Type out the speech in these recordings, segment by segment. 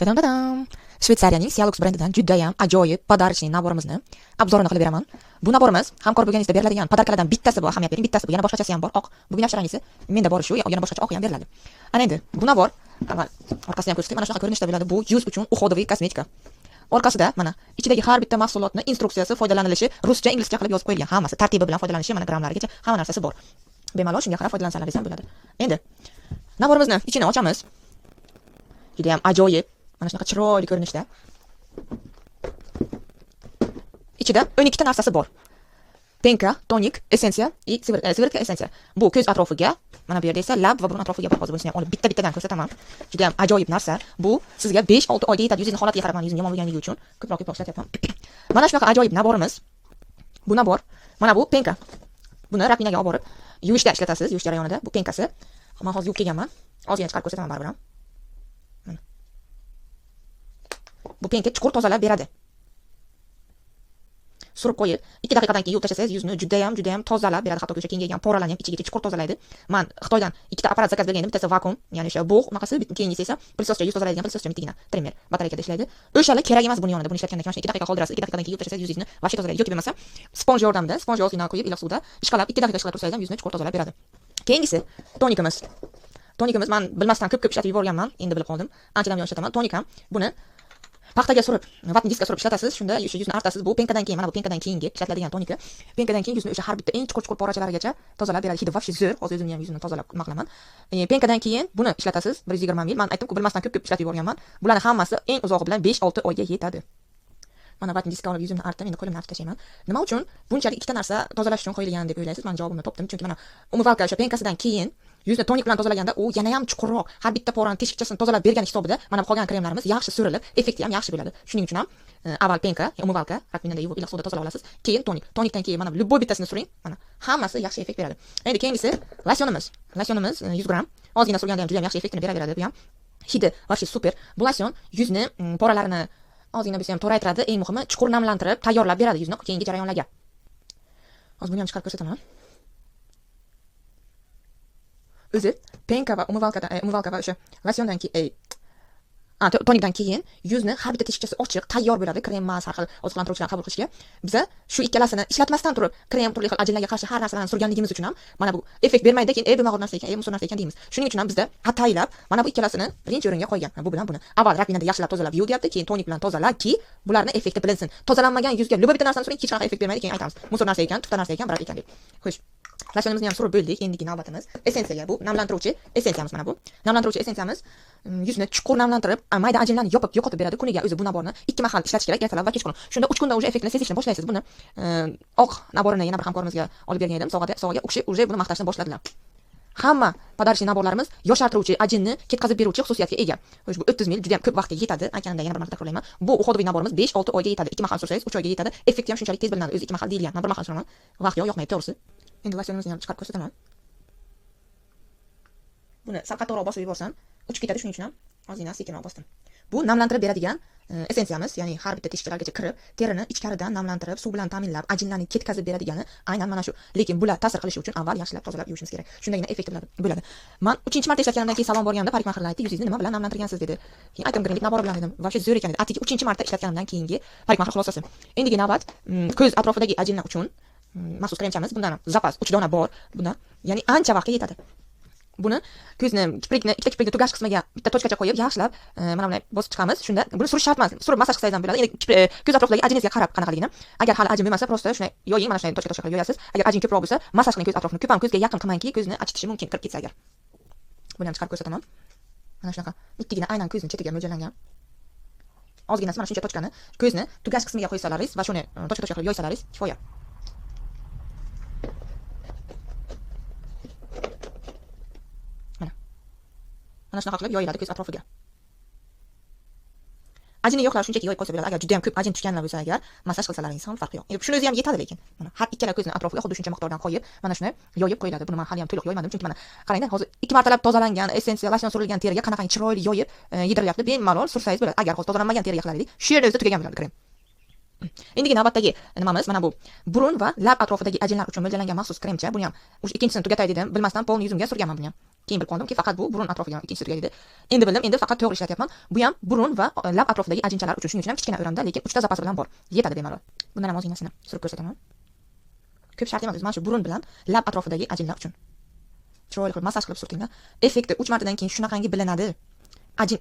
Tadam. Shvetsariyaning Cialux brendidan juda ham ajoyib podarочный naborimizni obzorini qilib beraman. Bu naborimiz hamkor bo'lganingizda beriladigan podarkalardan bittasi bu, ahamiyat bering, bittasi bu. Yana boshqachasi ham bor, oq. Bu binafsharangisi menda bor shu, yana boshqacha oq ham beriladi. Ana endi bu nabor, avval orqasini ham ko'rsatayim. Mana shunaqa ko'rinishda bo'ladi. Bu yuz uchun uходовый kosmetika. Orqasida mana ichidagi har bitta mahsulotni instruksiyasi, foydalanilishi ruscha, inglizcha qilib yozib qo'yilgan. Hammasi tartibi bilan foydalanishi, mana grammlarigacha hamma narsasi bor. Bemalol shunga qarab foydalansalaringiz ham bo'ladi. Endi naborimizni ichini ochamiz. Juda ham ajoyib. Mana shunaqa chiroyli ko'rinishda. Ichida 12 ta narsasi bor. Penka, tonik, essensiya, siviritka essensiya. Bu ko'z atrofiga, mana bu yerda esa lab va burun atrofiga bor. Hozir buni ham olib bitta-bittadan ko'rsataman. Juda ham ajoyib narsa. Bu sizga 5-6 oyda yetadi. Yuzingiz holatiga qarab, yuzing yomon bo'lganligi uchun ko'proq ishlatyapman. Mana shunaqa ajoyib naborimiz. Bu nabor, mana bu penka. Buni rapinaga olib borib yuvishda ishlatasiz, yuvish jarayonida. Bu penkasi. Men hozir yuvib kelganman. Ozgina chiqarib ko'rsataman baribir ham. Bu penka chuqur tozalab beradi. Surib qo'yib, 2 daqiqadan keyin yuvib tashlasangiz yuzni juda ham tozalab beradi. Hatto o'sha kengaygan poralarni ham ichiga chuqur tozalaydi. Men Xitoydan 2 ta apparat zakaz bergandim. Bittasi vakuum, ya'ni o'sha bug' unaqasi, keyingisi esa prilsoscha yuz tozalaydigan prilsoscha mittigina, trimer, batareykada ishlaydi. O'shalar kerak emas buni yonida. Buni ishlatgandan keyin 2 daqiqa qoldirasiz. 2 daqiqadan keyin yuvib tashlasangiz yuzingizni vaqti tozalaydi. Yoki bo'lmasa sponj yordamida, sponj ozgina qo'yib iliq suvda ishqalab 2 daqiqa ishqalab tursangiz ham yuzni chuqur tozalab beradi. Keyingisi tonikimiz. Tonikimiz men bilmasdan ko'p ishlatib yuborganman. Endi bilib qoldim. Anchadan buyon ishlataman. Tonik ham buni paxtaga surib, vatni diskga surib ishlatasiz. Shunda o'sha yuzni artasiz. Bu penkadan keyin, mana bu penkadan keyingi ishlatiladigan tonika. Penkadan keyin yuzni o'sha har bitta eng chuqur porachalarigacha tozalab beradi. Hidi vobshe zo'r. Hozir o'zimni ham yuzimni tozalab nima qilaman. Penkadan keyin buni ishlatasiz. 120 ml. Men aytdim-ku, bilmasdan ko'p ishlatib yuborganman. Bularning hammasi eng uzog'i bilan 5-6 oyga yetadi. Mana vatni diskga olib yuzimni artdim, endi qo'limni artib tashlayman. Nima uchun bunchalik ikkita narsa tozalash uchun qo'yilgan deb o'ylaysiz? Men javobimni topdim. Chunki mana umvalka o'sha penkasidan keyin yuzni tonik bilan tozalaganda u yana ham chuqurroq, har bitta porani teshikchasini tozalab bergan hisobida mana bu qolgan kremlarimiz yaxshi surilib, effekti ham yaxshi bo'ladi. Shuning uchun ham avval penka, umvalka, rakvinada yuvib iliq suvda tozalab olasiz. Keyin tonik. Tonikdan keyin mana любой bittasini suring. Mana hammasi yaxshi effekt beradi. Endi keyingisi losyonimiz. Losyonimiz 100 gram. Ozgina surganda ham juda ham yaxshi effektini beraveradi. Bu ham hidi vobshe super. Bu losyon yuzni poralarini ozgina bo'lsa ham toraytiradi. Eng muhimi chuqur namlantirib, tayyorlab beradi yuzni keyingi jarayonlarga. Hozir buni ham chiqarib ko'rsataman. O'zi penka va umvalka va o'sha losyondan keyin tonikdan keyin yuzni har bitta teshikchasi ochiq, tayyor bo'ladi. Krem, mas, har xil oziqlantiruvchilarni qabul qilishga. Biz shu ikkalasini ishlatmasdan turib, krem, turli xil ajinlarga qarshi har narsalarni surganligimiz uchun ham mana bu effekt bermaydi, keyin bu mag'rur narsa ekan, musor narsa ekan deymiz. Shuning uchun ham bizda ataylab mana bu ikkalasini birinchi o'ringa qo'ygan. Bu bilan buni avval rakvinada yaxshilab tozalab yuv deyapti, keyin tonik bilan tozalaki, bularni effekti bilinsin. Tozalanmagan yuzga любой bitta narsani suring, hech qanaqa effekt bermaydi, keyin aytamiz. Musor narsa ekan, tufta narsa ekan, birat ekan deb. Xo'sh. Losyonimizni ham surib bo'ldik. Endigi navbatimiz essensiyaga. Bu namlantiruvchi essensiyamiz mana bu. Namlantiruvchi essensiyamiz yuzni chuqur namlantirib, mayda ajinlarni yopib yo'qotib beradi. Kuniga o'zi bu naborni 2 mahal ishlatish kerak, ertalab va kechqurun. Shunda 3 kunda o'sha effektini sezishni boshlaysiz. Buni oq naborini yana bir hamkorimizga olib bergan edim. Sog'aga o'xshab уже buni maqtashni boshladilar. Hamma podarочный naborlarimiz yoshartiruvchi, ajinni ketkazib beruvchi xususiyatga ega. Xo'sh, bu 30 ml juda ham ko'p vaqtga yetadi. Aytganimda yana bir marta takrorlayman. Bu uходовый naborimiz 5-6 oyga yetadi. 2 mahal sursangiz 3 oyga yetadi. Effekti ham shunchalik tez bilinadi. O'zi 2 mahal deyilgan. Men bir mahal suraman. Vaqt yo'qmaydi, to'g'risi. Endi losyonimizni ham chiqarib ko'rsataman. Buni sal qattiqroq bosib yuborsam, uchib ketadi, shuning uchun ham ozgina sekinroq bosdim. Bu namlantirib beradigan essensiyamiz, ya'ni har bitta teshikchalargacha kirib, terini ichkaridan namlantirib, suv bilan ta'minlab, ajinlarni ketkazib beradigani aynan mana shu. Lekin bular ta'sir qilishi uchun avval yaxshilab tozalab yuvishimiz kerak. Shundagina effekti bo'ladi. Men 3-marta ishlatganimdan keyin salon borganimda parikmaxirlar aytdi, yuzingizni nima bilan namlantirgansiz dedi. Keyin aytdim, granit nabori bilan dedim. Vobshe zo'r ekan dedi. Atigi 3-marta ishlatganimdan keyingi parikmaxir xulosasi. Endigi navbat ko'z atrofidagi ajinlar uchun maxsus kremchamiz. Bundan zapas 3 dona bor. Bundan ya'ni ancha vaqtga yetadi. Buni ko'zni, ikkita kiprikni tugash qismiga bitta tochkacha qo'yib, yaxshilab mana bunday bosib chiqamiz. Shunda buni surish shart emas. Surib massaj qilsangiz ham bo'ladi. Endi ko'z atrofidagi ajiningizga qarab qanaqaligini. Agar hali ajin bo'lmasa, prosta shunday yoying, mana shunday tochka qilib yoyasiz. Agar ajin ko'proq bo'lsa, massaj qiling ko'z atrofini. Ko'p ham ko'zga yaqin qilmangki, ko'zni achitishi mumkin, kirib ketsa agar. Buni ham chiqarib ko'rsataman. Mana shunaqa mittigina aynan ko'zning chetiga mo'ljallangan. Ozginasi mana shuncha tochkani ko'zni tugash qismiga qo'ysalaringiz va shuni tochka qilib yoysalaringiz kifoya. Mana shunaqa qilib yoyiladi ko'z atrofiga. Ajinni yo'qlar shunchaki yoyib qo'ysa bo'ladi. Agar juda ham ko'p ajin tushganlar bo'lsa agar massaj qilsalaringiz ham farqi yo'q. Endi shuni o'zi ham yetadi lekin. Mana har ikkala ko'zni atrofiga xuddi shuncha miqdordan qo'yib, mana shuni yoyib qo'yiladi. Buni men hali ham to'liq yoymadim, chunki mana qarangda, hozir 2 martalab tozalangan, essensiya losyon surilgan teriga qanaqa chiroyli yoyib yedirilyapti. Bemalol sursangiz bo'ladi. Agar hozir tozalanmagan teriga qilar edik, shu yerda o'zi tugagan bo'ladi krem. Endigi navbatdagi nimamiz mana bu burun va lab atrofidagi ajinlar uchun mo'ljallangan maxsus kremcha. Buni ham o'sha ikkinchisini tugatay dedim. Bilmasdan polni yuzimga surganman buni ham. Keyin bilib qoldim ki faqat bu burun atrofiga ikkinchisi tugaydi. Endi bildim, endi faqat to'g'ri ishlatyapman. Bu ham burun va lab atrofidagi ajinchalar uchun. Shuning uchun ham kichkina o'ramda, lekin 3 ta zapasi bilan bor. Yetadi bemalol. Bundan ham ozginasini surib ko'rsataman. Ko'p shart emas, mana shu burun bilan lab atrofidagi ajinlar uchun. Chiroyli qilib massaj qilib surtinglar. Effekti 3 martadan keyin shunaqangi bilinadi.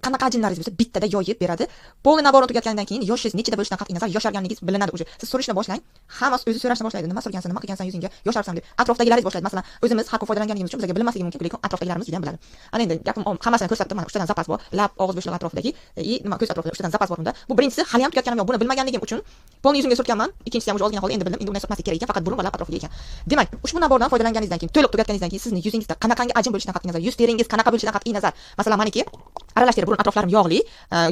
Qanaqa ajinlaringiz bo'lsa bittada yoyib beradi. Polni naborni tugatgandan keyin yoshingiz nechida bo'lishidan qat'iy nazar yosharganligingiz bilinadi o'zi. Siz surishni boshlang, hammasi o'zi so'rashni boshlaydi. Nima surgansan, nima qilgansan yuzingga, yosharsan deb. Atrofdagilaringiz boshlaydi. Masalan, o'zimiz har kun foydalanganligimiz uchun bizga bilinmasligi mumkin, lekin atrofdagilarimiz juda ham biladi. Ana endi gapim hammasini ko'rsatdim. Mana 3 tadan zapas bor. Lab, og'iz bo'shlig'i atrofidagi, nima ko'z atrofida 3 tadan zapas bor unda. Bu birinchisi hali ham tugatganim yo'q. Buni bilmaganligim uchun polni yuzimga surtganman. Ikkinchisi ham o'zi ozgina qoldi. Endi bildim. Endi undan surtmaslik kerak ekan, faqat burun va lab atrofiga ekan. Demak, ushbu nabordan foydalanganingizdan keyin, to'liq tugatganingizdan keyin sizni yuzingizda qanaqangi ajin bo'lishidan qat'iy nazar, yuz teringiz qanaqa bo'lishidan qat'iy nazar. Masalan, meniki aralash teri, burun atroflarim yog'li,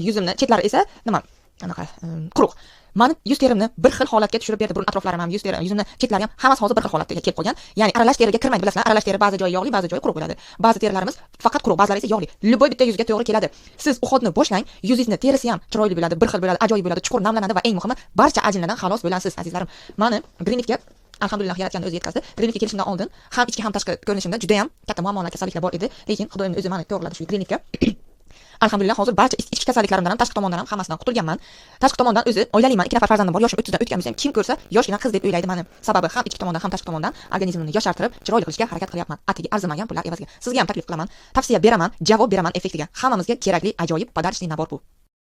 yuzimni chetlari esa nima anaqa quruq. Mani yuz terimni bir xil holatga tushirib berdi. Burun atroflarim ham, yuz terim, yuzimni chetlari ham hammasi hozir bir xil holatga kelib qolgan. Ya'ni aralash teriga kirmaydi, bilasizlar. Aralash teri ba'zi joyi yog'li, ba'zi joyi quruq bo'ladi. Ba'zi terilarimiz faqat quruq, ba'zilari esa yog'li. Любой bitta yuzga to'g'ri keladi. Siz uxodni boshlang, yuzingizni terisi ham chiroyli bo'ladi, bir xil bo'ladi, ajoyib bo'ladi, chuqur namlanadi va eng muhimi, barcha ajinlardan xalos bo'lasiz, azizlarim. Mani Greenleafga alhamdulillah yaratgan o'zi yetkazdi. Greenleafga kelishimdan oldin ham ichki ham tashqi ko'rinishimda juda ham katta muammolar, kasalliklar bor edi, lekin Xudoyim o'zi meni to'g'riladi shu Greenleafga. Alhamdulillah hozir barcha ichki kasalliklarimdan ham tashqi tomondan ham hammasidan qutulganman. Tashqi tomondan o'zi oilaliman, 2 nafar farzandim bor, yoshim 30 dan o'tgan bo'lsa ham kim ko'rsa yoshgina qiz deb o'ylaydi meni. Sababi ham ichki tomondan ham tashqi tomondan organizmimni yoshartirib, chiroyli qilishga harakat qilyapman. Atigi arzimagan pullar evaziga. Sizga ham taklif qilaman, tavsiya beraman, javob beraman effektiga. Hammamizga kerakli ajoyib podarchniy nabor bu.